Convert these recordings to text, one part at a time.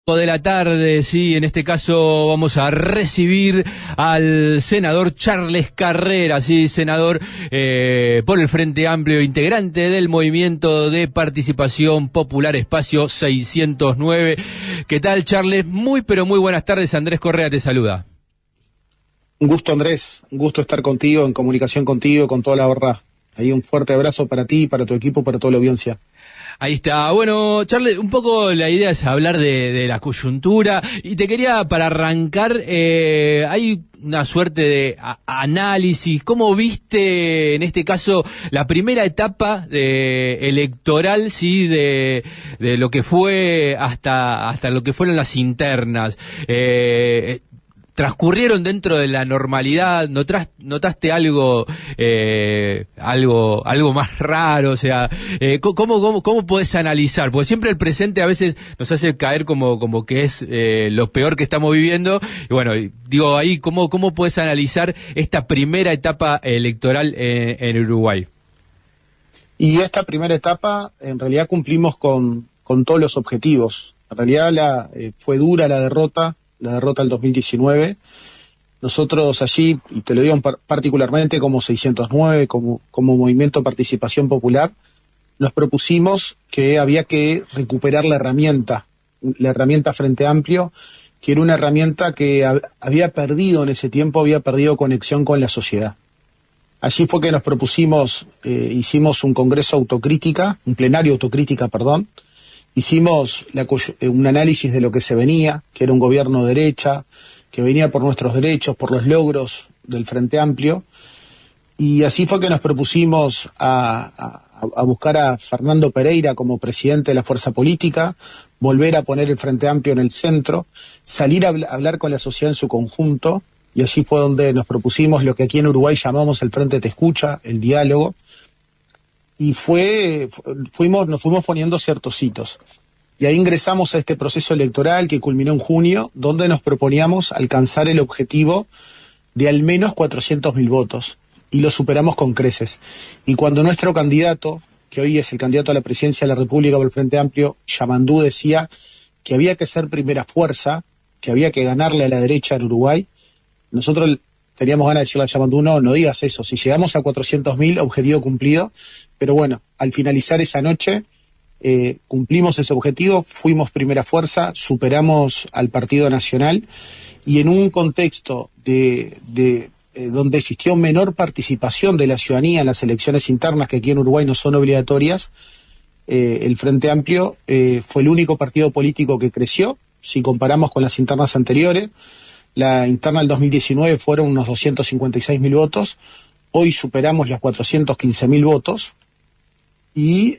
De la tarde, sí, en este caso vamos a recibir al senador Charles Carrera, sí, senador por el Frente Amplio, integrante del Movimiento de Participación Popular Espacio 609. ¿Qué tal, Charles? Muy, pero muy buenas tardes. Andrés Correa te saluda. Un gusto, Andrés, un gusto estar contigo, en comunicación contigo, con toda la barra. Ahí un fuerte abrazo para ti, para tu equipo, para toda la audiencia. Ahí está. Bueno, Charles, un poco la idea es hablar de la coyuntura y te quería, para arrancar, hay una suerte de análisis. ¿Cómo viste, en este caso, la primera etapa electoral, sí, de lo que fue hasta lo que fueron las internas? ¿Transcurrieron dentro de la normalidad? ¿Notaste algo más raro? O sea, ¿cómo podés analizar? Porque siempre el presente a veces nos hace caer como que es lo peor que estamos viviendo. Y bueno, digo ahí, ¿cómo podés analizar esta primera etapa electoral en Uruguay? Y esta primera etapa, en realidad cumplimos con todos los objetivos. En realidad fue dura la derrota del 2019. Nosotros allí, y te lo digo particularmente como 609, como Movimiento de Participación Popular, nos propusimos que había que recuperar la herramienta Frente Amplio, que era una herramienta que había perdido en ese tiempo, había perdido conexión con la sociedad. Allí fue que nos propusimos, hicimos un congreso autocrítica, un plenario autocrítica, perdón. Hicimos un análisis de lo que se venía, que era un gobierno de derecha, que venía por nuestros derechos, por los logros del Frente Amplio, y así fue que nos propusimos a buscar a Fernando Pereira como presidente de la fuerza política, volver a poner el Frente Amplio en el centro, salir a hablar con la sociedad en su conjunto, y allí fue donde nos propusimos lo que aquí en Uruguay llamamos el Frente Te Escucha, el diálogo. Y nos fuimos poniendo ciertos hitos. Y ahí ingresamos a este proceso electoral que culminó en junio, donde nos proponíamos alcanzar el objetivo de al menos 400.000 votos. Y lo superamos con creces. Y cuando nuestro candidato, que hoy es el candidato a la presidencia de la República por el Frente Amplio, Yamandú, decía que había que ser primera fuerza, que había que ganarle a la derecha en Uruguay, nosotros teníamos ganas de decirle a Yamandú, no digas eso. Si llegamos a 400.000, objetivo cumplido. Pero bueno, al finalizar esa noche, cumplimos ese objetivo, fuimos primera fuerza, superamos al Partido Nacional, y en un contexto donde existió menor participación de la ciudadanía en las elecciones internas, que aquí en Uruguay no son obligatorias, el Frente Amplio fue el único partido político que creció. Si comparamos con las internas anteriores, la interna del 2019 fueron unos 256.000 votos, hoy superamos los 415.000 votos. Y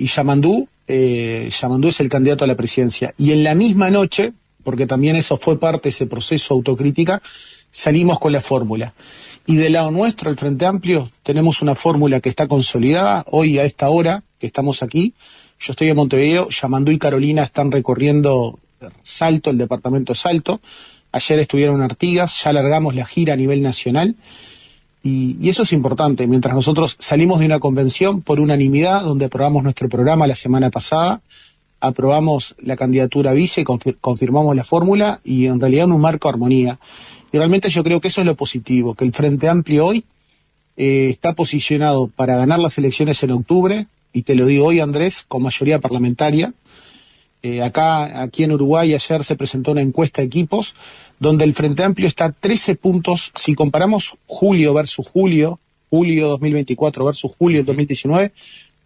Yamandú es el candidato a la presidencia. Y en la misma noche, porque también eso fue parte de ese proceso autocrítica, salimos con la fórmula. Y del lado nuestro, el Frente Amplio, tenemos una fórmula que está consolidada. Hoy, a esta hora que estamos aquí, yo estoy en Montevideo, Yamandú y Carolina están recorriendo Salto, el departamento de Salto. Ayer estuvieron en Artigas, ya largamos la gira a nivel nacional. Y eso es importante. Mientras nosotros salimos de una convención por unanimidad, donde aprobamos nuestro programa la semana pasada, aprobamos la candidatura a vice, confirmamos la fórmula, y en realidad en un marco de armonía. Y realmente yo creo que eso es lo positivo, que el Frente Amplio hoy está posicionado para ganar las elecciones en octubre, y te lo digo hoy, Andrés, con mayoría parlamentaria. Aquí en Uruguay ayer se presentó una encuesta de equipos donde el Frente Amplio está 13 puntos, si comparamos julio 2024 versus julio 2019,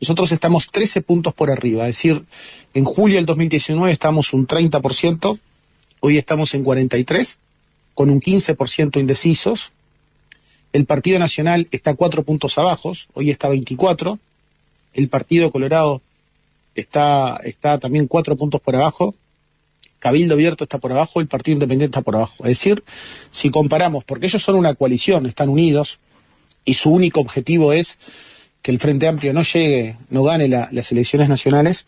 nosotros estamos 13 puntos por arriba, es decir, en julio del 2019 estamos un 30%, hoy estamos en 43%, con un 15% indecisos. El Partido Nacional está 4 puntos abajo, hoy está 24%, el Partido Colorado está también 4 puntos por abajo, Cabildo Abierto está por abajo, el Partido Independiente está por abajo. Es decir, si comparamos, porque ellos son una coalición, están unidos, y su único objetivo es que el Frente Amplio no gane las elecciones nacionales,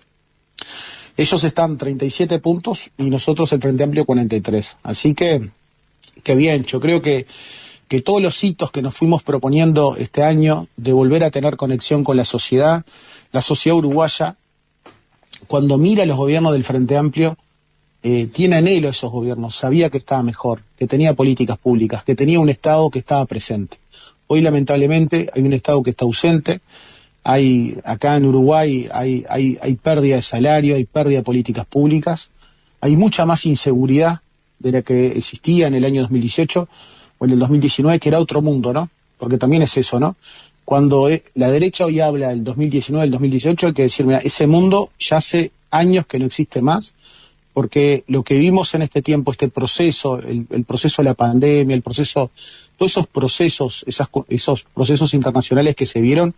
ellos están 37 puntos y nosotros el Frente Amplio 43. Así que bien, yo creo que todos los hitos que nos fuimos proponiendo este año, de volver a tener conexión con la sociedad uruguaya, cuando mira los gobiernos del Frente Amplio, tiene anhelo esos gobiernos, sabía que estaba mejor, que tenía políticas públicas, que tenía un Estado que estaba presente. Hoy, lamentablemente, hay un Estado que está ausente. Acá en Uruguay hay pérdida de salario, hay pérdida de políticas públicas, hay mucha más inseguridad de la que existía en el año 2018 o en el 2019, que era otro mundo, ¿no? Porque también es eso, ¿no? Cuando la derecha hoy habla del 2019, del 2018, hay que decir, mira, ese mundo ya hace años que no existe más, porque lo que vimos en este tiempo, este proceso, el proceso de la pandemia, todos esos procesos, esos procesos internacionales que se vieron,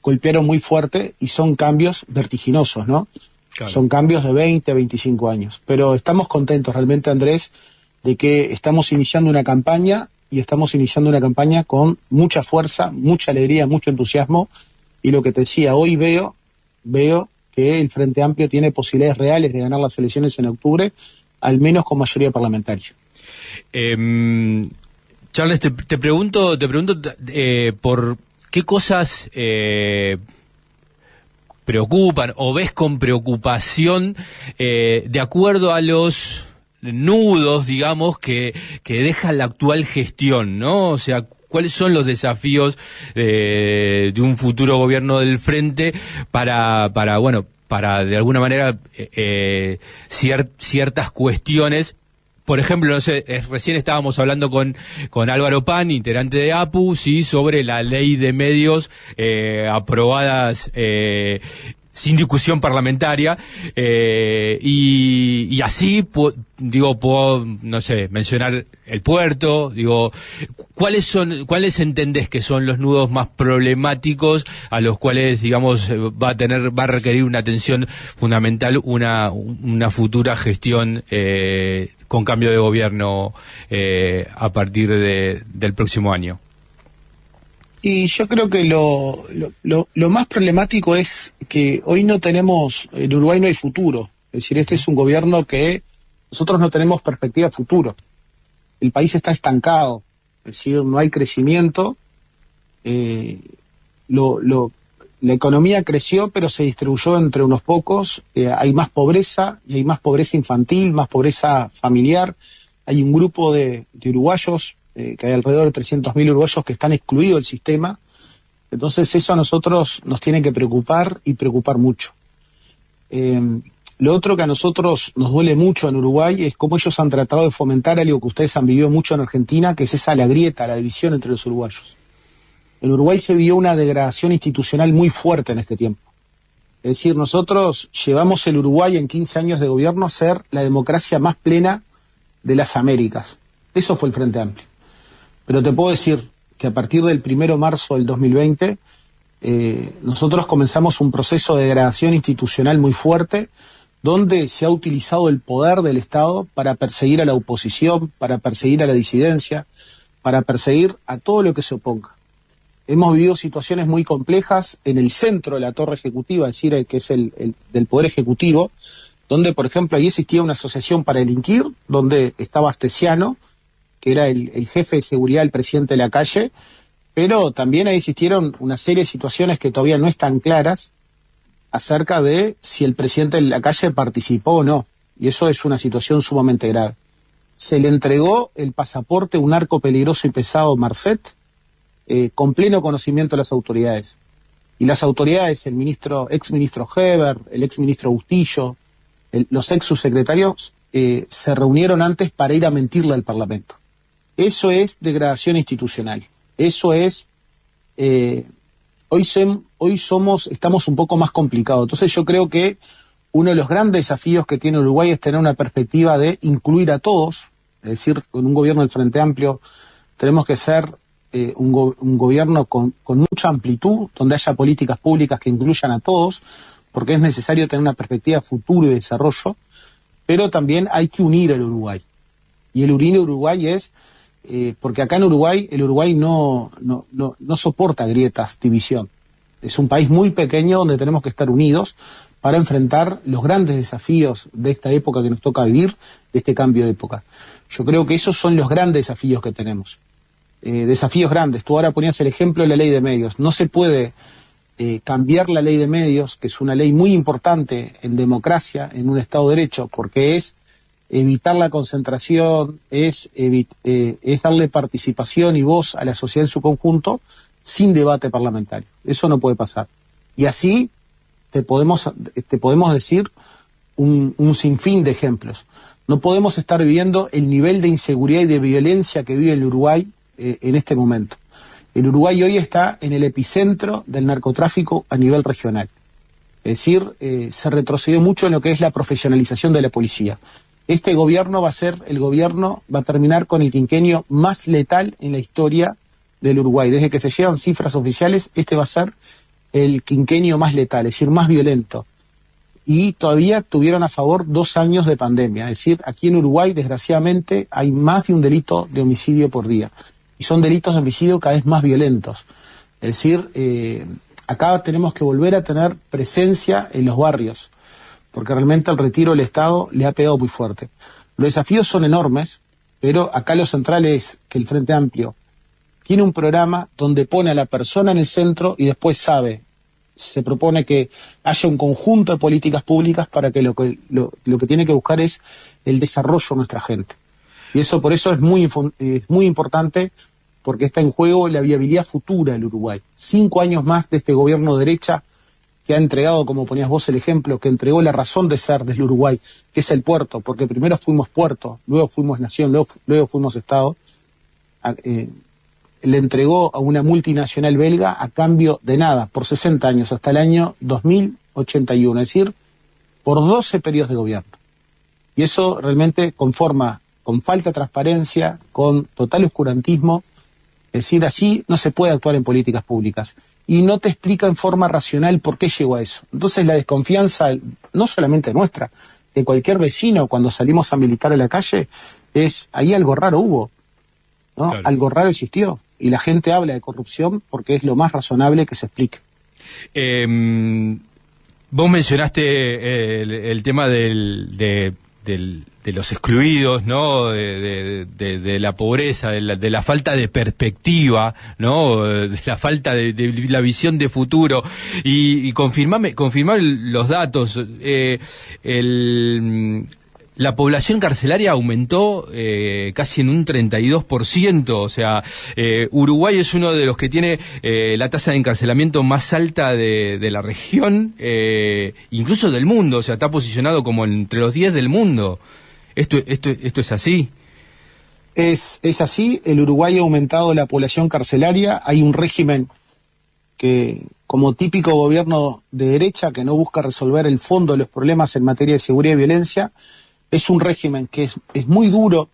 golpearon muy fuerte y son cambios vertiginosos, ¿no? Claro. Son cambios de 20, 25 años. Pero estamos contentos realmente, Andrés, de que estamos iniciando una campaña y estamos iniciando una campaña con mucha fuerza, mucha alegría, mucho entusiasmo. Y lo que te decía, hoy veo que el Frente Amplio tiene posibilidades reales de ganar las elecciones en octubre, al menos con mayoría parlamentaria. Charles, te pregunto por qué cosas preocupan o ves con preocupación de acuerdo a los nudos, digamos, que deja la actual gestión, ¿no? O sea, ¿cuáles son los desafíos de un futuro gobierno del Frente para de alguna manera ciertas cuestiones? Por ejemplo, no sé, recién estábamos hablando con Álvaro Pan, integrante de APU, sí, sobre la ley de medios aprobadas sin discusión parlamentaria, y así, puedo, no sé, mencionar el puerto, ¿cuáles entendés que son los nudos más problemáticos a los cuales, digamos, va a requerir una atención fundamental, una futura gestión con cambio de gobierno a partir del próximo año? Y yo creo que lo más problemático es que hoy en Uruguay no hay futuro. Es decir, este es un gobierno que nosotros no tenemos perspectiva de futuro. El país está estancado, es decir, no hay crecimiento. La economía creció, pero se distribuyó entre unos pocos. Hay más pobreza, y hay más pobreza infantil, más pobreza familiar. Hay un grupo de uruguayos, que hay alrededor de 300.000 uruguayos que están excluidos del sistema. Entonces eso a nosotros nos tiene que preocupar y preocupar mucho. Lo otro que a nosotros nos duele mucho en Uruguay es cómo ellos han tratado de fomentar algo que ustedes han vivido mucho en Argentina, que es la grieta, la división entre los uruguayos. En Uruguay se vio una degradación institucional muy fuerte en este tiempo. Es decir, nosotros llevamos el Uruguay en 15 años de gobierno a ser la democracia más plena de las Américas. Eso fue el Frente Amplio. Pero te puedo decir que a partir del 1 de marzo del 2020, nosotros comenzamos un proceso de degradación institucional muy fuerte, donde se ha utilizado el poder del Estado para perseguir a la oposición, para perseguir a la disidencia, para perseguir a todo lo que se oponga. Hemos vivido situaciones muy complejas en el centro de la torre ejecutiva, es decir, que es el del Poder Ejecutivo, donde, por ejemplo, ahí existía una asociación para delinquir, donde estaba Astesiano, que era el jefe de seguridad del presidente de la calle, pero también ahí existieron una serie de situaciones que todavía no están claras acerca de si el presidente de la calle participó o no, y eso es una situación sumamente grave. Se le entregó el pasaporte a un narco peligroso y pesado, Marcet, con pleno conocimiento de las autoridades. Y las autoridades, el ex ministro Heber, el ex ministro Bustillo, los ex subsecretarios, se reunieron antes para ir a mentirle al Parlamento. Eso es degradación institucional. Eso es... estamos un poco más complicados. Entonces yo creo que uno de los grandes desafíos que tiene Uruguay es tener una perspectiva de incluir a todos, es decir, con un gobierno del Frente Amplio tenemos que ser un gobierno con mucha amplitud, donde haya políticas públicas que incluyan a todos, porque es necesario tener una perspectiva de futuro y de desarrollo, pero también hay que unir al Uruguay. Y el unir a Uruguay es... porque acá en Uruguay, el Uruguay no soporta grietas, división. Es un país muy pequeño donde tenemos que estar unidos para enfrentar los grandes desafíos de esta época que nos toca vivir, de este cambio de época. Yo creo que esos son los grandes desafíos que tenemos. Desafíos grandes. Tú ahora ponías el ejemplo de la ley de medios. No se puede cambiar la ley de medios, que es una ley muy importante en democracia, en un Estado de Derecho, porque es evitar la concentración, es darle participación y voz a la sociedad en su conjunto sin debate parlamentario. Eso no puede pasar. Y así te podemos decir un sinfín de ejemplos. No podemos estar viviendo el nivel de inseguridad y de violencia que vive el Uruguay en este momento. El Uruguay hoy está en el epicentro del narcotráfico a nivel regional. Es decir, se retrocedió mucho en lo que es la profesionalización de la policía. Este gobierno va a terminar con el quinquenio más letal en la historia del Uruguay. Desde que se llegan cifras oficiales, este va a ser el quinquenio más letal, es decir, más violento. Y todavía tuvieron a favor 2 años de pandemia. Es decir, aquí en Uruguay, desgraciadamente, hay más de un delito de homicidio por día. Y son delitos de homicidio cada vez más violentos. Es decir, acá tenemos que volver a tener presencia en los barrios, porque realmente el retiro del Estado le ha pegado muy fuerte. Los desafíos son enormes, pero acá lo central es que el Frente Amplio tiene un programa donde pone a la persona en el centro y después se propone que haya un conjunto de políticas públicas para que lo que tiene que buscar es el desarrollo de nuestra gente. Y eso por eso es muy importante, porque está en juego la viabilidad futura del Uruguay. 5 años más de este gobierno de derecha que ha entregado, como ponías vos el ejemplo, que entregó la razón de ser del Uruguay, que es el puerto, porque primero fuimos puerto, luego fuimos nación, luego fuimos Estado. Le entregó a una multinacional belga a cambio de nada, por 60 años, hasta el año 2081, es decir, por 12 periodos de gobierno. Y eso realmente conforma con falta de transparencia, con total oscurantismo. Es decir, así no se puede actuar en políticas públicas. Y no te explica en forma racional por qué llegó a eso. Entonces la desconfianza, no solamente nuestra, de cualquier vecino cuando salimos a militar a la calle, ahí algo raro hubo, ¿no? Claro. Algo raro existió. Y la gente habla de corrupción porque es lo más razonable que se explique. Vos mencionaste el tema de los excluidos, ¿no? De la pobreza, de la falta de perspectiva, ¿no? De la falta de la visión de futuro. Y confirmar los datos. La población carcelaria aumentó casi en un 32%, o sea, Uruguay es uno de los que tiene la tasa de encarcelamiento más alta de la región, incluso del mundo, o sea, está posicionado como entre los 10 del mundo. ¿Esto es así? Es así, el Uruguay ha aumentado la población carcelaria, hay un régimen que, como típico gobierno de derecha, que no busca resolver el fondo de los problemas en materia de seguridad y violencia, es un régimen que es muy duro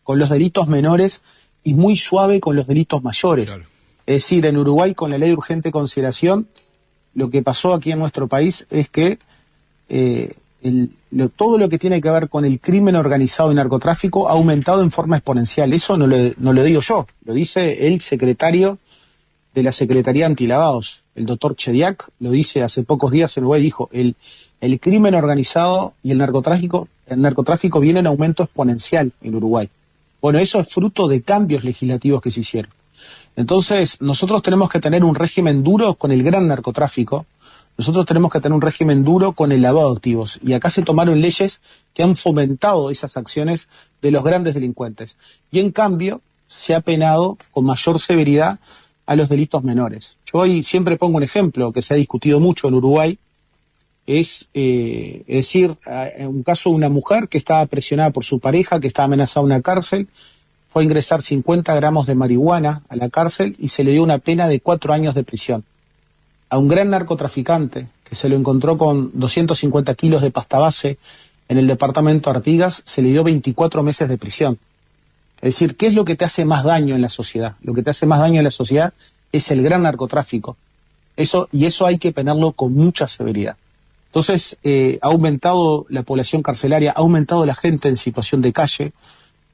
con los delitos menores y muy suave con los delitos mayores. Claro. Es decir, en Uruguay, con la ley de urgente consideración, lo que pasó aquí en nuestro país es que todo lo que tiene que ver con el crimen organizado y narcotráfico ha aumentado en forma exponencial. Eso no lo digo yo, lo dice el secretario de la Secretaría Antilavados, el doctor Chediak, lo dice hace pocos días en Uruguay, dijo, el crimen organizado y el narcotráfico viene en aumento exponencial en Uruguay. Bueno, eso es fruto de cambios legislativos que se hicieron. Entonces, nosotros tenemos que tener un régimen duro con el gran narcotráfico, nosotros tenemos que tener un régimen duro con el lavado de activos. Y acá se tomaron leyes que han fomentado esas acciones de los grandes delincuentes. Y en cambio, se ha penado con mayor severidad a los delitos menores. Yo hoy siempre pongo un ejemplo que se ha discutido mucho en Uruguay, es decir, en un caso de una mujer que estaba presionada por su pareja, que estaba amenazada en una cárcel, fue a ingresar 50 gramos de marihuana a la cárcel y se le dio una pena de 4 años de prisión. A un gran narcotraficante que se lo encontró con 250 kilos de pasta base en el departamento Artigas, se le dio 24 meses de prisión. Es decir, ¿qué es lo que te hace más daño en la sociedad? Lo que te hace más daño en la sociedad es el gran narcotráfico. Eso hay que penarlo con mucha severidad. Entonces, ha aumentado la población carcelaria, ha aumentado la gente en situación de calle,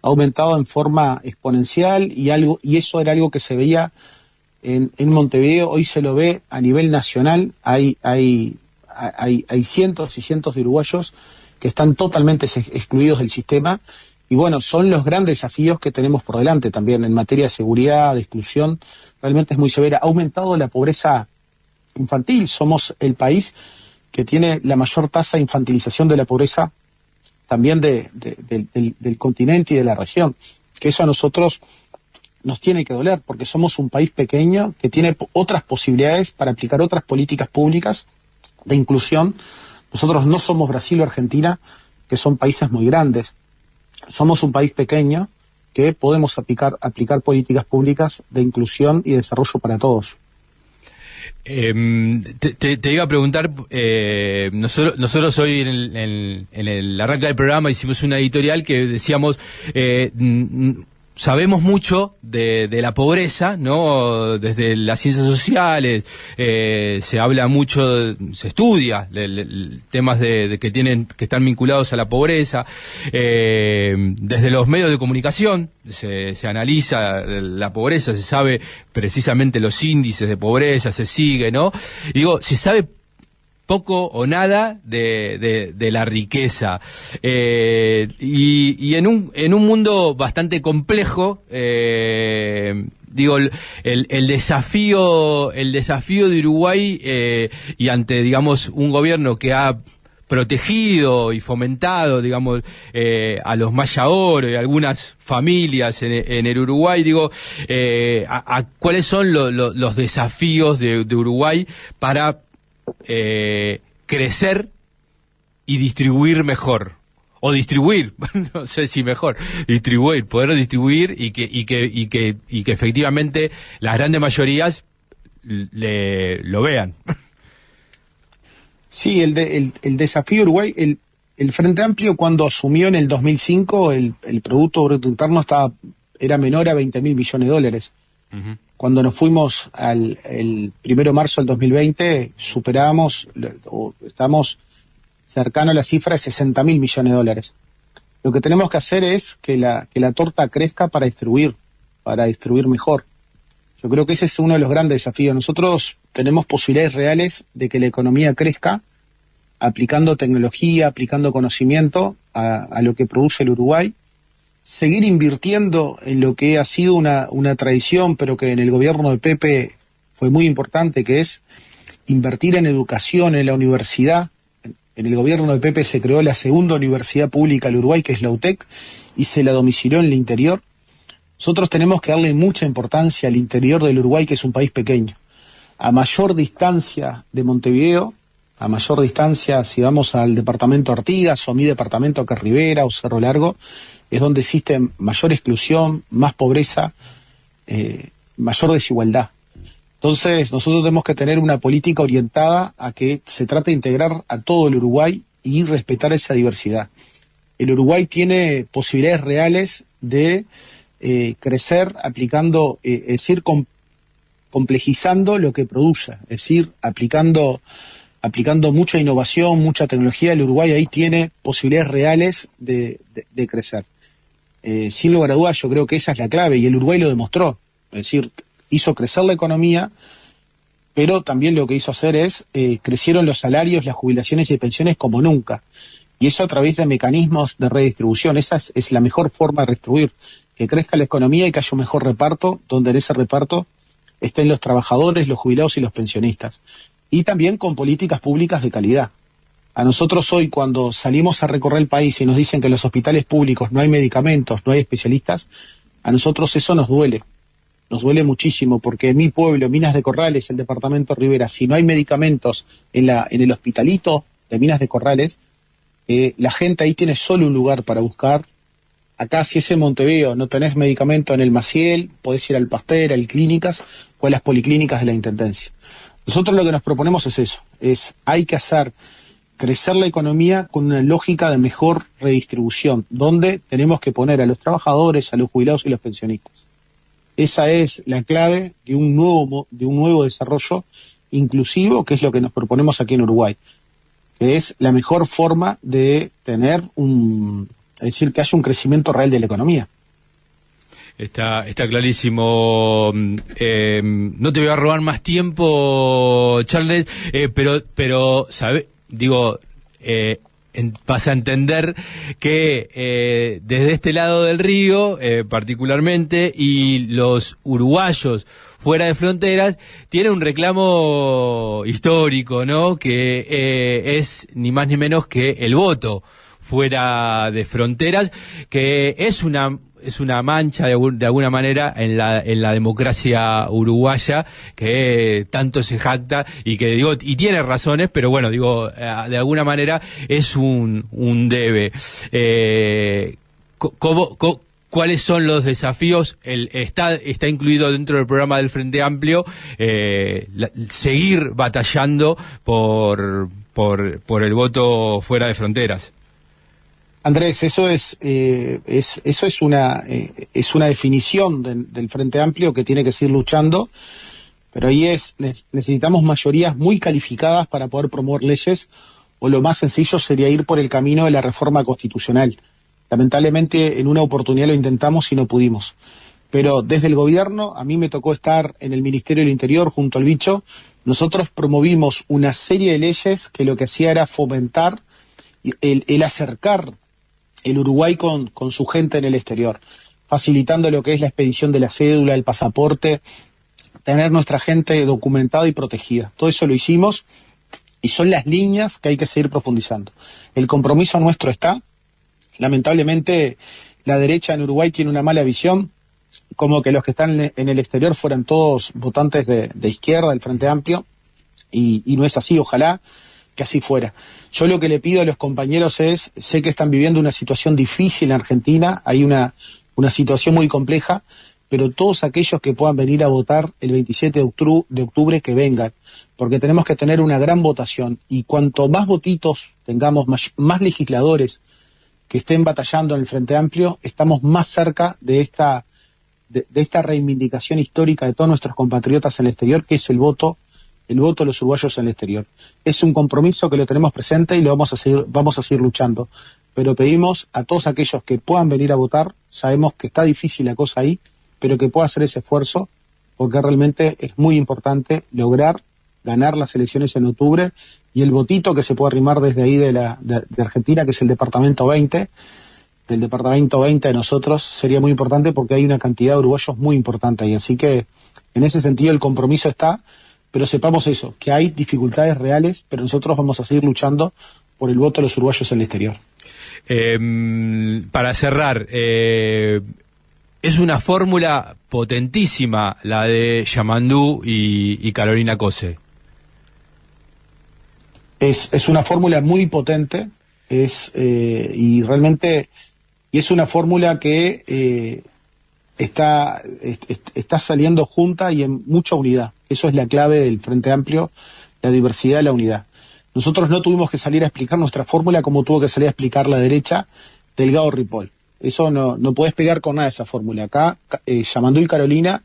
ha aumentado en forma exponencial y eso era algo que se veía en Montevideo, hoy se lo ve a nivel nacional, hay cientos y cientos de uruguayos que están totalmente excluidos del sistema y bueno, son los grandes desafíos que tenemos por delante también en materia de seguridad, de exclusión, realmente es muy severa. Ha aumentado la pobreza infantil, somos el país que tiene la mayor tasa de infantilización de la pobreza también del continente y de la región, que eso a nosotros nos tiene que doler, porque somos un país pequeño que tiene otras posibilidades para aplicar otras políticas públicas de inclusión. Nosotros no somos Brasil o Argentina, que son países muy grandes. Somos un país pequeño que podemos aplicar políticas públicas de inclusión y desarrollo para todos. Te iba a preguntar, nosotros hoy en el arranque del programa hicimos una editorial que decíamos, sabemos mucho de la pobreza, ¿no? Desde las ciencias sociales, se habla mucho, se estudia temas que están vinculados a la pobreza, desde los medios de comunicación se analiza la pobreza, se sabe precisamente los índices de pobreza, se sigue, ¿no? Y digo, se sabe poco o nada de la riqueza, y en un mundo bastante complejo, digo, el desafío de Uruguay, y ante, digamos, un gobierno que ha protegido y fomentado, digamos, a los Maya Oro y algunas familias en el Uruguay, digo, ¿cuáles son los desafíos de Uruguay para crecer y distribuir mejor? O distribuir, no sé si mejor, poder distribuir y que efectivamente las grandes mayorías lo vean. Sí, el desafío Uruguay, el Frente Amplio cuando asumió en el 2005, el Producto Bruto Interno era menor a 20.000 millones de dólares. Uh-huh. Cuando nos fuimos el 1 de marzo del 2020, estamos cercanos a la cifra de 60.000 millones de dólares. Lo que tenemos que hacer es que la torta crezca para distribuir mejor. Yo creo que ese es uno de los grandes desafíos. Nosotros tenemos posibilidades reales de que la economía crezca aplicando tecnología, aplicando conocimiento a lo que produce el Uruguay. Seguir invirtiendo en lo que ha sido una tradición, pero que en el gobierno de Pepe fue muy importante, que es invertir en educación, en la universidad. En el gobierno de Pepe se creó la segunda universidad pública del Uruguay, que es la UTEC, y se la domicilió en el interior. Nosotros tenemos que darle mucha importancia al interior del Uruguay, que es un país pequeño. A mayor distancia de Montevideo, a mayor distancia, si vamos al departamento Artigas, o mi departamento que es Rivera, o Cerro Largo, es donde existe mayor exclusión, más pobreza, mayor desigualdad. Entonces, nosotros tenemos que tener una política orientada a que se trate de integrar a todo el Uruguay y respetar esa diversidad. El Uruguay tiene posibilidades reales de crecer aplicando, es decir, complejizando lo que produce, es decir, aplicando mucha innovación, mucha tecnología. El Uruguay ahí tiene posibilidades reales de crecer. Sin lugar a dudas, yo creo que esa es la clave, y el Uruguay lo demostró. Es decir, hizo crecer la economía, pero también lo que hizo hacer es, crecieron los salarios, las jubilaciones y pensiones como nunca. Y eso a través de mecanismos de redistribución. Esa es la mejor forma de redistribuir, que crezca la economía y que haya un mejor reparto, donde en ese reparto estén los trabajadores, los jubilados y los pensionistas. Y también con políticas públicas de calidad. A nosotros hoy, cuando salimos a recorrer el país y nos dicen que en los hospitales públicos no hay medicamentos, no hay especialistas, a nosotros eso nos duele. Nos duele muchísimo, porque en mi pueblo, Minas de Corrales, el departamento Rivera, si no hay medicamentos en el hospitalito de Minas de Corrales, la gente ahí tiene solo un lugar para buscar. Acá, si es en Montevideo, no tenés medicamento en el Maciel, podés ir al Pasteur, al Clínicas o a las policlínicas de la Intendencia. Nosotros lo que nos proponemos es eso, hay que hacer crecer la economía con una lógica de mejor redistribución, donde tenemos que poner a los trabajadores, a los jubilados y los pensionistas. Esa es la clave de un nuevo desarrollo inclusivo, que es lo que nos proponemos aquí en Uruguay, que es la mejor forma de tener es decir, que haya un crecimiento real de la economía. Está clarísimo. No te voy a robar más tiempo, Charles, pero vas a entender que desde este lado del río, particularmente, y los uruguayos fuera de fronteras, tienen un reclamo histórico, ¿no? Que es ni más ni menos que el voto fuera de fronteras, que es una mancha de alguna manera en la democracia uruguaya, que tanto se jacta y que digo, y tiene razones, pero bueno, digo, de alguna manera es un debe. ¿Cuáles son los desafíos? Está incluido dentro del programa del Frente Amplio seguir batallando por el voto fuera de fronteras. Andrés, eso es una definición del Frente Amplio que tiene que seguir luchando, pero ahí necesitamos mayorías muy calificadas para poder promover leyes, o lo más sencillo sería ir por el camino de la reforma constitucional. Lamentablemente en una oportunidad lo intentamos y no pudimos. Pero desde el gobierno, a mí me tocó estar en el Ministerio del Interior junto al Bicho. Nosotros promovimos una serie de leyes que lo que hacía era fomentar el acercar el Uruguay con su gente en el exterior, facilitando lo que es la expedición de la cédula, el pasaporte, tener nuestra gente documentada y protegida. Todo eso lo hicimos y son las líneas que hay que seguir profundizando. El compromiso nuestro está. Lamentablemente la derecha en Uruguay tiene una mala visión, como que los que están en el exterior fueran todos votantes de izquierda, del Frente Amplio, y no es así, ojalá que así fuera. Yo lo que le pido a los compañeros es, sé que están viviendo una situación difícil en Argentina, hay una situación muy compleja, pero todos aquellos que puedan venir a votar el 27 de octubre, que vengan, porque tenemos que tener una gran votación, y cuanto más votitos tengamos, más legisladores que estén batallando en el Frente Amplio, estamos más cerca de esta reivindicación histórica de todos nuestros compatriotas en el exterior, que es el voto de los uruguayos en el exterior. Es un compromiso que lo tenemos presente y lo vamos a seguir luchando. Pero pedimos a todos aquellos que puedan venir a votar, sabemos que está difícil la cosa ahí, pero que pueda hacer ese esfuerzo, porque realmente es muy importante lograr ganar las elecciones en octubre, y el votito que se puede arrimar desde ahí de Argentina, que es el departamento 20, del departamento 20 de nosotros, sería muy importante porque hay una cantidad de uruguayos muy importante ahí. Así que en ese sentido el compromiso está, pero sepamos eso, que hay dificultades reales, pero nosotros vamos a seguir luchando por el voto de los uruguayos en el exterior. Para cerrar, es una fórmula potentísima la de Yamandú y Carolina Cose. Es una fórmula muy potente, y realmente es una fórmula que está saliendo junta y en mucha unidad. Eso es la clave del Frente Amplio, la diversidad y la unidad. Nosotros no tuvimos que salir a explicar nuestra fórmula como tuvo que salir a explicar la derecha, Delgado Ripoll. Eso no puedes pegar con nada esa fórmula. Acá, Yamandú y Carolina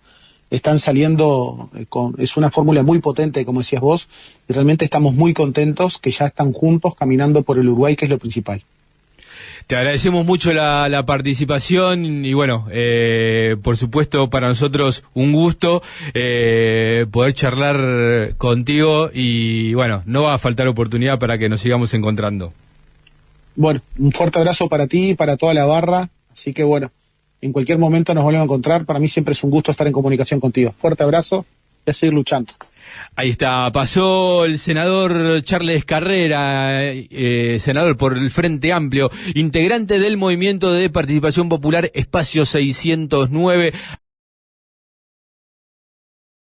están saliendo es una fórmula muy potente, como decías vos, y realmente estamos muy contentos que ya están juntos caminando por el Uruguay, que es lo principal. Te agradecemos mucho la participación y bueno, por supuesto para nosotros un gusto poder charlar contigo, y bueno, no va a faltar oportunidad para que nos sigamos encontrando. Bueno, un fuerte abrazo para ti y para toda la barra, así que bueno, en cualquier momento nos volvemos a encontrar. Para mí siempre es un gusto estar en comunicación contigo. Fuerte abrazo y a seguir luchando. Ahí está, pasó el senador Charles Carrera, senador por el Frente Amplio, integrante del Movimiento de Participación Popular Espacio 609.